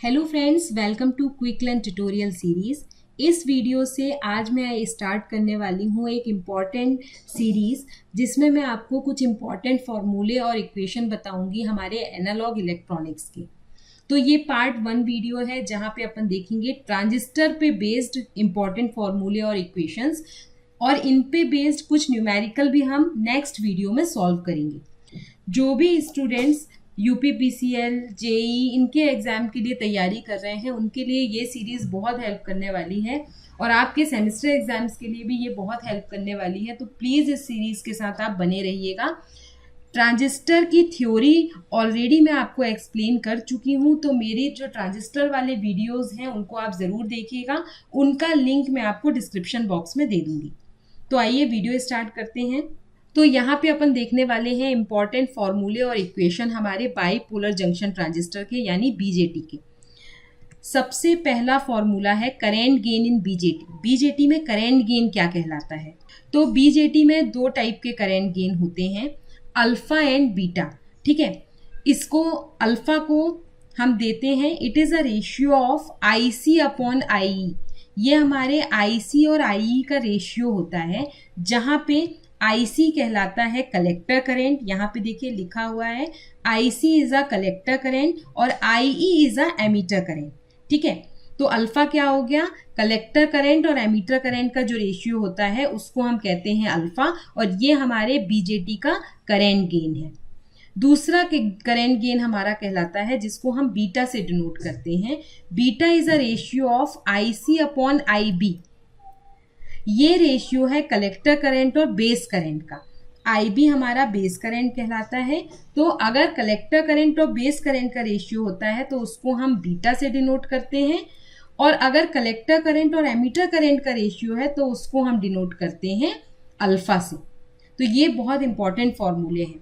Hello friends, welcome to quick learn tutorial series. इस video से आज मैं स्टार्ट करने वाली हूँ एक इम्पॉर्टेंट सीरीज जिसमें मैं आपको कुछ इम्पॉर्टेंट फॉर्मूले और इक्वेशन बताऊंगी हमारे एनालॉग इलेक्ट्रॉनिक्स के। तो ये पार्ट 1 वीडियो है जहाँ पे अपन देखेंगे ट्रांजिस्टर पे बेस्ड इम्पॉर्टेंट फॉर्मूले और इक्वेशंस, और इन पे बेस्ड कुछ न्यूमेरिकल भी हम नेक्स्ट वीडियो में सॉल्व करेंगे। जो भी स्टूडेंट्स यूपीपीसीएल, जेई इनके एग्जाम के लिए तैयारी कर रहे हैं उनके लिए ये सीरीज बहुत हेल्प करने वाली है, और आपके सेमेस्टर एग्जाम्स के लिए भी ये बहुत हेल्प करने वाली है। तो प्लीज़ इस सीरीज के साथ आप बने रहिएगा। ट्रांजिस्टर की थ्योरी ऑलरेडी मैं आपको एक्सप्लेन कर चुकी हूँ, तो मेरी जो ट्रांजिस्टर वाले वीडियोस हैं उनको आप ज़रूर देखिएगा। उनका लिंक मैं आपको डिस्क्रिप्शन बॉक्स में दे दूँगी। तो आइए वीडियो स्टार्ट करते हैं। तो यहाँ पे अपन देखने वाले हैं इंपॉर्टेंट फॉर्मूले और इक्वेशन हमारे बाइपोलर जंक्शन ट्रांजिस्टर के यानी बीजेटी के। सबसे पहला फॉर्मूला है current gain in BJT. BJT में करेंट गेन क्या कहलाता है? तो बीजेटी में दो टाइप के करेंट गेन होते हैं, अल्फा एंड बीटा। ठीक है, इसको अल्फा को हम देते हैं, it is a ratio of I C upon I. ये हमारे आई सी और आई का रेशियो होता है, जहाँ पे IC कहलाता है कलेक्टर करंट। यहाँ पे देखिए लिखा हुआ है IC is a collector current और IE is a emitter current. ठीक है, तो अल्फा क्या हो गया? कलेक्टर करंट और एमीटर करंट का जो रेशियो होता है उसको हम कहते हैं अल्फा, और ये हमारे बीजेटी का करंट गेन है। दूसरा करंट गेन हमारा कहलाता है जिसको हम बीटा से डिनोट करते हैं। Beta is a ratio of IC upon IB। ये रेशियो है कलेक्टर करंट और बेस करंट का। IB हमारा बेस करंट कहलाता है। तो अगर कलेक्टर करंट और बेस करंट का रेशियो होता है तो उसको हम बीटा से डिनोट करते हैं, और अगर कलेक्टर करंट और एमीटर करंट का रेशियो है तो उसको हम डिनोट करते हैं अल्फा से। तो ये बहुत इंपॉर्टेंट फॉर्मूले हैं।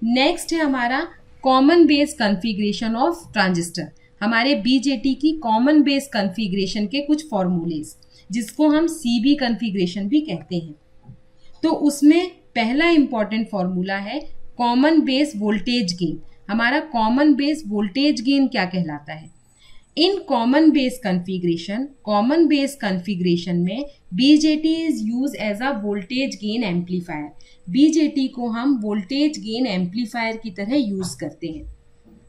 नेक्स्ट है हमारा common base configuration of transistor. हमारे बीजेटी की कॉमन बेस कॉन्फ़िगरेशन के कुछ फॉर्मूलेज जिसको हम CB कॉन्फ़िगरेशन भी कहते हैं। तो उसमें पहला इंपॉर्टेंट फॉर्मूला है कॉमन बेस वोल्टेज गेन। हमारा कॉमन बेस वोल्टेज गेन क्या कहलाता है? इन कॉमन बेस कॉन्फ़िगरेशन में BJT is use as a voltage gain amplifier. BJT को हम वोल्टेज गेन एम्पलीफायर की तरह यूज करते हैं।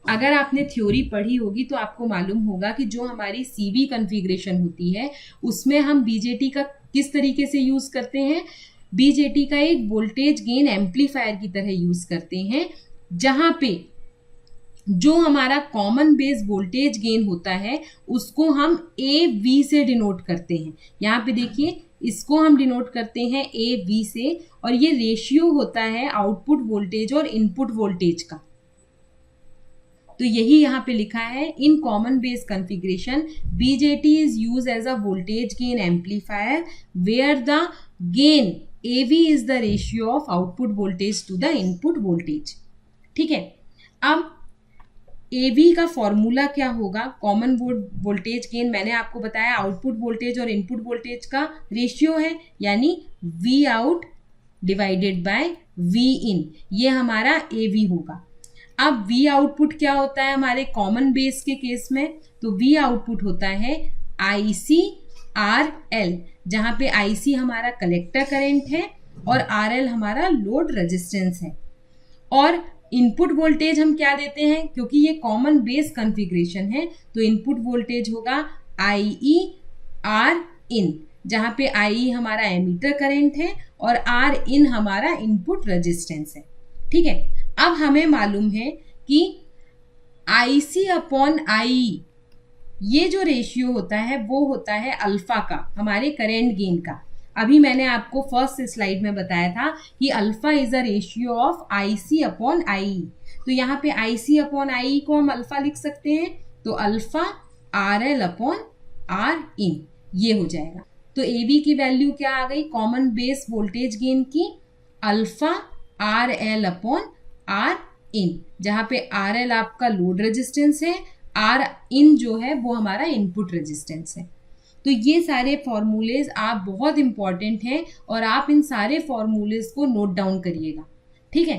अगर आपने थ्योरी पढ़ी होगी तो आपको मालूम होगा कि जो हमारी CB कॉन्फ़िगरेशन होती है उसमें हम बीजेटी का किस तरीके से यूज़ करते हैं? बीजेटी का एक वोल्टेज गेन एम्पलीफायर की तरह यूज़ करते हैं, जहाँ पे जो हमारा कॉमन बेस वोल्टेज गेन होता है उसको हम AV से डिनोट करते हैं। यहाँ पे देखिए इसको हम डिनोट करते हैं AV से, और ये रेशियो होता है आउटपुट वोल्टेज और इनपुट वोल्टेज का। तो यही यहाँ पे लिखा है in common base configuration BJT is use as a voltage gain amplifier where the gain AV is the ratio of output voltage to the input voltage. ठीक है, अब AV का फॉर्मूला क्या होगा? कॉमन वोल्टेज गेन मैंने आपको बताया output voltage और इनपुट वोल्टेज का रेशियो है, यानी V out divided by V इन, ये हमारा AV होगा। अब V आउटपुट क्या होता है हमारे कॉमन बेस के केस में? तो V आउटपुट होता है ICRL, जहाँ पे IC हमारा कलेक्टर करंट है और RL हमारा लोड रेजिस्टेंस है। और इनपुट वोल्टेज हम क्या देते हैं? क्योंकि ये कॉमन बेस कॉन्फ़िगरेशन है तो इनपुट वोल्टेज होगा IER इन, जहाँ पे IE हमारा एमीटर करंट है और R इन हमारा इनपुट रेजिस्टेंस है। ठीक है, अब हमें मालूम है कि IC अपॉन IE ये जो रेशियो होता है वो होता है अल्फा का, हमारे करेंट गेन का। अभी मैंने आपको फर्स्ट स्लाइड में बताया था कि alpha is a ratio of IC upon IE। तो यहाँ पे IC अपॉन IE को हम अल्फा लिख सकते हैं, तो अल्फा RL अपॉन R इन ये हो जाएगा। तो AV की वैल्यू क्या आ गई कॉमन बेस वोल्टेज गेन की? अल्फा RL अपॉन R इन, जहाँ पे RL आपका लोड रेजिस्टेंस है, R इन जो है वो हमारा इनपुट रेजिस्टेंस है। तो ये सारे फॉर्मूलेज आप बहुत इंपॉर्टेंट हैं और आप इन सारे फॉर्मूलेज को नोट डाउन करिएगा। ठीक है,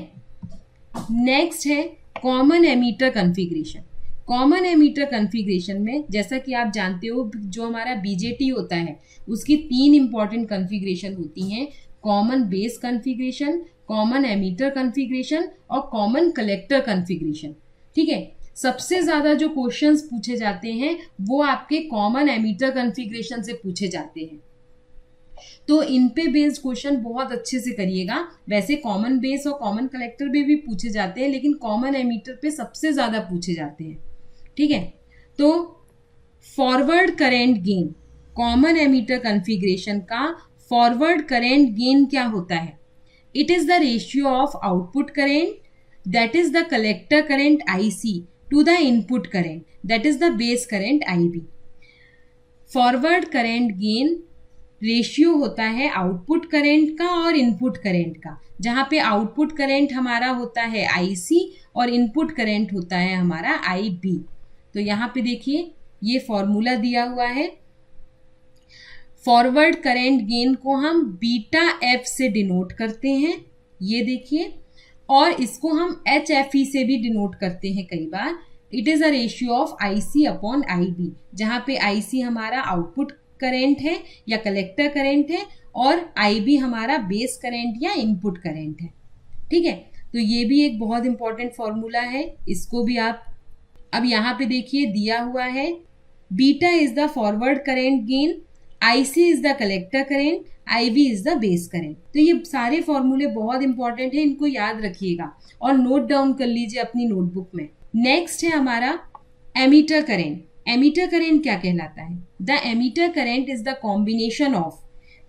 नेक्स्ट है common emitter configuration. Common emitter configuration में जैसा कि आप जानते हो जो हमारा बीजेटी होता है उसकी 3 इंपॉर्टेंट कॉन्फ़िगरेशन होती हैं, common base configuration, common emitter configuration और कॉमन कलेक्टर कॉन्फ़िगरेशन। ठीक है, सबसे ज़्यादा जो क्वेश्चंस पूछे जाते हैं वो आपके कॉमन एमीटर कॉन्फ़िगरेशन से पूछे जाते हैं, तो इन पे बेस्ड क्वेश्चन बहुत अच्छे से करिएगा। वैसे कॉमन बेस और कॉमन कलेक्टर पे भी पूछे जाते हैं, लेकिन कॉमन एमीटर पे सबसे ज़्यादा पूछे जाते हैं। ठीक है, तो forward current gain, common emitter configuration का फॉरवर्ड करेंट गेन क्या होता है? It is the ratio of output current that is the collector current IC to the input current that is the base current IB। Forward current gain ratio होता है output current का और input current का, जहाँ पे output current हमारा होता है IC और इनपुट करेंट होता है हमारा IB। तो यहाँ पे देखिए ये फॉर्मूला दिया हुआ है। फॉरवर्ड करेंट गेन को हम बीटा F से डिनोट करते हैं, ये देखिए, और इसको हम HFE से भी डिनोट करते हैं कई बार। It is a ratio of IC upon IB, जहाँ पे IC हमारा आउटपुट करेंट है या कलेक्टर करेंट है और IB हमारा बेस करेंट या इनपुट करेंट है। ठीक है, तो ये भी एक बहुत इंपॉर्टेंट फॉर्मूला है, इसको भी आप अब यहाँ पे देखिए दिया हुआ है। Beta is the forward current gain, IC is the collector current, IB is the base current. तो ये सारे फॉर्मूले बहुत इंपॉर्टेंट है, इनको याद रखिएगा और नोट डाउन कर लीजिए अपनी नोटबुक में। नेक्स्ट है हमारा एमीटर करेंट। एमीटर करेंट क्या कहलाता है? The emitter current is the combination of,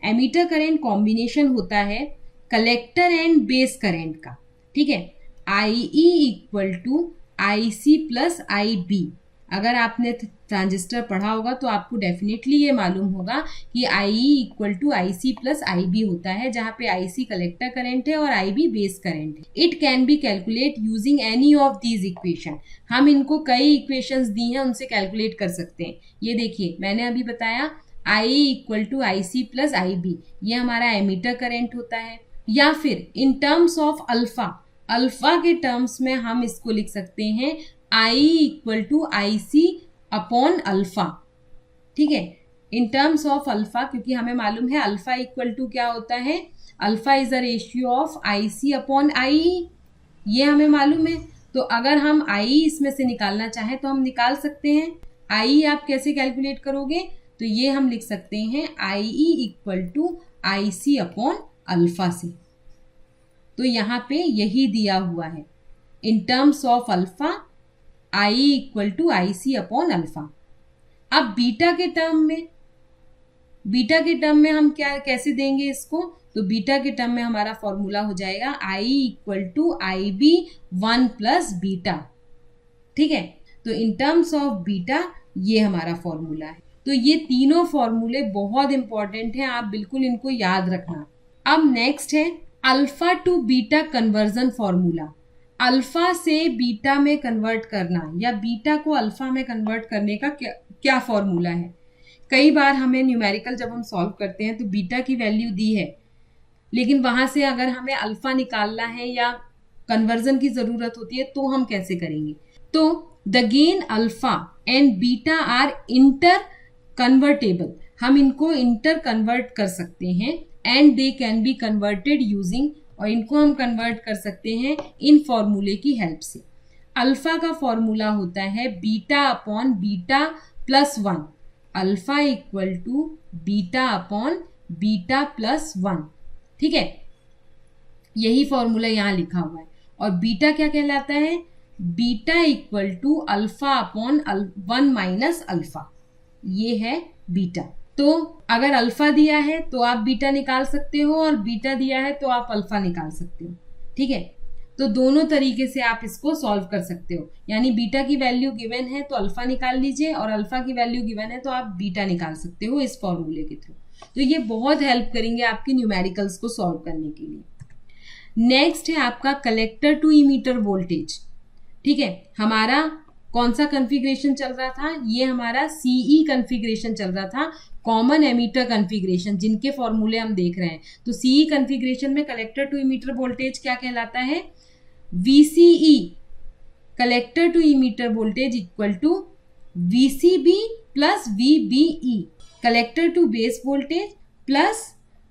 emitter current combination होता है कलेक्टर एंड बेस करेंट का। ठीक है, IE equal to IC plus IB। अगर आपने ट्रांजिस्टर पढ़ा होगा तो आपको डेफिनेटली ये मालूम होगा कि IE equal to IC plus IB होता है, जहाँ पे IC कलेक्टर करंट है और IB बेस करंट है। It can be calculate using any of these equation. हम इनको कई इक्वेशंस दी हैं उनसे कैलकुलेट कर सकते हैं। ये देखिए मैंने अभी बताया IE equal to IC plus IB, ये हमारा एमीटर करंट होता है। या फिर in terms of alpha, alpha के टर्म्स में हम इसको लिख सकते हैं IE equal to IC upon alpha. ठीक है, इन टर्म्स ऑफ अल्फा, क्योंकि हमें मालूम है अल्फा इक्वल टू क्या होता है, alpha is a ratio of IC upon IE, ये हमें मालूम है। तो अगर हम IE इसमें से निकालना चाहें तो हम निकाल सकते हैं। IE आप कैसे कैलकुलेट करोगे? तो ये हम लिख सकते हैं IE equal to IC upon alpha से। तो यहाँ पे यही दिया हुआ है, in terms of alpha IE equal to IC upon alpha. अब बीटा के टर्म में, बीटा के टर्म में हम क्या कैसे देंगे इसको? तो बीटा के टर्म में हमारा फॉर्मूला हो जाएगा IE equal to IB 1 plus beta. ठीक है, तो इन टर्म्स ऑफ बीटा ये हमारा फॉर्मूला है। तो ये तीनों फॉर्मूले बहुत इंपॉर्टेंट हैं, आप बिल्कुल इनको याद रखना। अब नेक्स्ट है alpha two beta conversion formula. Alpha से बीटा में कन्वर्ट करना या बीटा को अल्फा में कन्वर्ट करने का क्या फॉर्मूला है? कई बार हमें न्यूमेरिकल जब हम सॉल्व करते हैं तो बीटा की वैल्यू दी है, लेकिन वहां से अगर हमें अल्फा निकालना है या कन्वर्जन की जरूरत होती है तो हम कैसे करेंगे? तो the gain alpha and beta are interconvertible, हम इनको इंटर कन्वर्ट कर सकते हैं and they can be converted using, और इनको हम कन्वर्ट कर सकते हैं इन फॉर्मूले की हेल्प से। अल्फा का फॉर्मूला होता है beta upon beta plus 1, alpha equal to beta upon beta plus 1। ठीक है, यही फॉर्मूला यहाँ लिखा हुआ है। और बीटा क्या कहलाता है? Beta equal to alpha upon 1 minus alpha, ये है बीटा। तो अगर अल्फा दिया है तो आप बीटा निकाल सकते हो और बीटा दिया है तो आप अल्फा निकाल सकते हो। ठीक है, तो दोनों तरीके से आप इसको सॉल्व कर सकते हो, यानी बीटा की वैल्यू गिवन है तो अल्फा निकाल लीजिए और अल्फा की वैल्यू गिवन है तो आप बीटा निकाल सकते हो इस फॉर्मूले के थ्रू। तो ये बहुत हेल्प करेंगे आपकी न्यूमेरिकल्स को सॉल्व करने के लिए। नेक्स्ट है आपका कलेक्टर टू इमीटर वोल्टेज। ठीक है, हमारा कौन सा कॉन्फ़िगरेशन चल रहा था? ये हमारा CE कॉन्फ़िगरेशन चल रहा था, कॉमन एमीटर कॉन्फ़िगरेशन, जिनके फॉर्मूले हम देख रहे हैं। तो CE कॉन्फ़िगरेशन में कलेक्टर टू इमीटर वोल्टेज क्या कहलाता है? VCE collector to emitter voltage equal to VCB plus VBE, collector to base voltage plus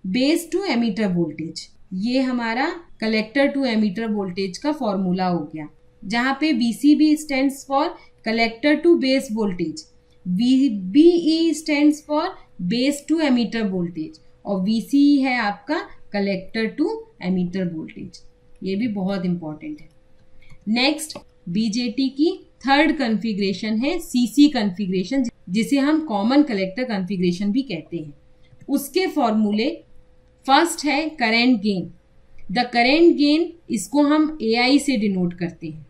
base to emitter voltage. ये हमारा कलेक्टर टू एमीटर वोल्टेज का फॉर्मूला हो गया, जहाँ पे VCB stands for collector to base voltage, VBE stands for base to emitter voltage और VCE है आपका कलेक्टर टू एमीटर वोल्टेज। ये भी बहुत इंपॉर्टेंट है। नेक्स्ट बीजेटी की थर्ड कॉन्फ़िगरेशन है CC कॉन्फ़िगरेशन, जिसे हम कॉमन कलेक्टर कॉन्फ़िगरेशन भी कहते हैं। उसके फॉर्मूले फर्स्ट है current gain. The current gain, इसको हम AI से डिनोट करते हैं।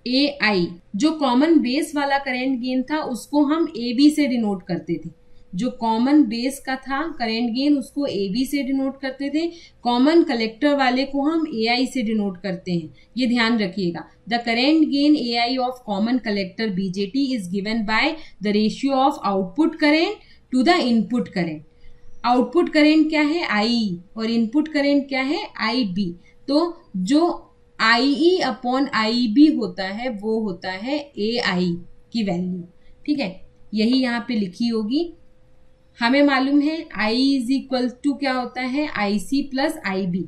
AI जो कॉमन बेस वाला करंट गेन था उसको हम AB से डिनोट करते थे। जो कॉमन बेस का था करंट गेन उसको AB से डिनोट करते थे। कॉमन कलेक्टर वाले को हम AI से डिनोट करते हैं। ये ध्यान रखिएगा। The current gain AI of common collector BJT is given by the ratio of output current to the input current. Output current क्या है IE और इनपुट करंट क्या है IB। तो जो IE अपॉन IB होता है वो होता है AI की वैल्यू। ठीक है, यही यहाँ पे लिखी होगी। हमें मालूम है I इज इक्वल टू क्या होता है IC प्लस IB,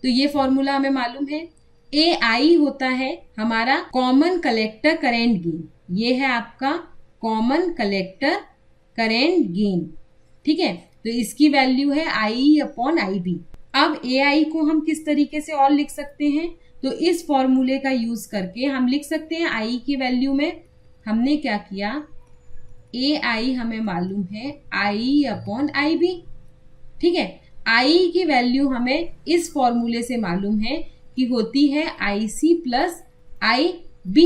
तो ये फॉर्मूला हमें मालूम है। AI होता है हमारा कॉमन कलेक्टर करंट गेन, ये है आपका कॉमन कलेक्टर करंट गेन। ठीक है, तो इसकी वैल्यू है IE अपॉन IB। अब AI को हम किस तरीके से और लिख सकते हैं, तो इस फॉर्मूले का यूज करके हम लिख सकते हैं I की वैल्यू में हमने क्या किया, AI हमें मालूम है IE अपॉन IB। ठीक है, I की वैल्यू हमें इस फॉर्मूले से मालूम है कि होती है IC प्लस IB।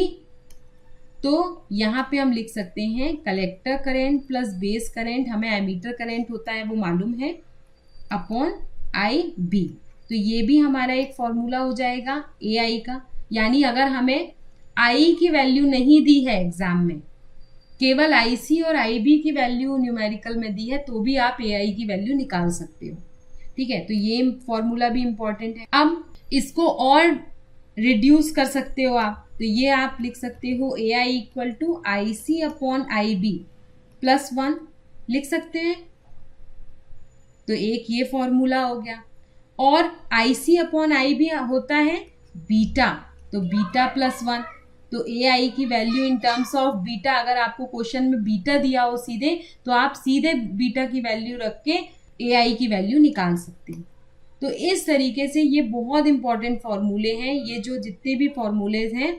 तो यहाँ पे हम लिख सकते हैं collector current plus base current, हमें एमीटर करंट होता है वो मालूम है, अपॉन IB। तो ये भी हमारा एक फॉर्मूला हो जाएगा AI का। यानी अगर हमें I की वैल्यू नहीं दी है एग्जाम में, केवल IC और IB की वैल्यू न्यूमेरिकल में दी है, तो भी आप AI की वैल्यू निकाल सकते हो। ठीक है, तो ये फॉर्मूला भी इंपॉर्टेंट है। अब इसको और रिड्यूस कर सकते हो आप, तो ये आप लिख सकते हो AI equal to IC upon IB plus 1 लिख सकते हैं। तो एक ये फॉर्मूला हो गया। और IC अपॉन IB होता है बीटा, तो बीटा प्लस 1। तो AI की value in terms of beta, अगर आपको क्वेश्चन में बीटा दिया हो सीधे, तो आप सीधे बीटा की वैल्यू रख के AI की वैल्यू निकाल सकते हैं। तो इस तरीके से ये बहुत इंपॉर्टेंट फॉर्मूले हैं। ये जो जितने भी फॉर्मूले हैं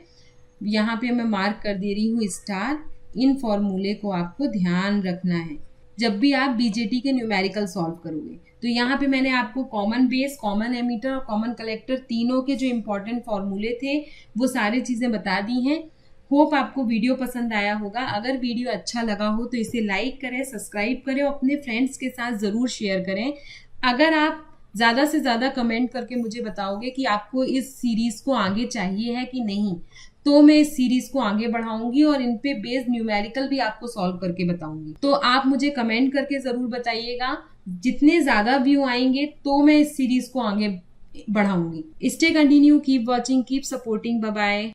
यहाँ पे मैं मार्क कर दे रही हूँ स्टार, इन फॉर्मूले को आपको ध्यान रखना है जब भी आप BJT के न्यूमेरिकल सॉल्व करोगे। तो यहाँ पे मैंने आपको कॉमन बेस, कॉमन एमीटर और कॉमन कलेक्टर तीनों के जो इंपॉर्टेंट फॉर्मूले थे वो सारी चीज़ें बता दी हैं। होप आपको वीडियो पसंद आया होगा। अगर वीडियो अच्छा लगा हो तो इसे लाइक करें, सब्सक्राइब करें और अपने फ्रेंड्स के साथ ज़रूर शेयर करें। अगर आप ज़्यादा से ज़्यादा कमेंट करके मुझे बताओगे कि आपको इस सीरीज़ को आगे चाहिए है कि नहीं, तो मैं इस सीरीज को आगे बढ़ाऊंगी और इन पे बेस्ड न्यूमेरिकल भी आपको सॉल्व करके बताऊंगी। तो आप मुझे कमेंट करके जरूर बताइएगा। जितने ज्यादा व्यू आएंगे तो मैं इस सीरीज को आगे बढ़ाऊंगी। Stay continue, keep watching, keep supporting, bye bye.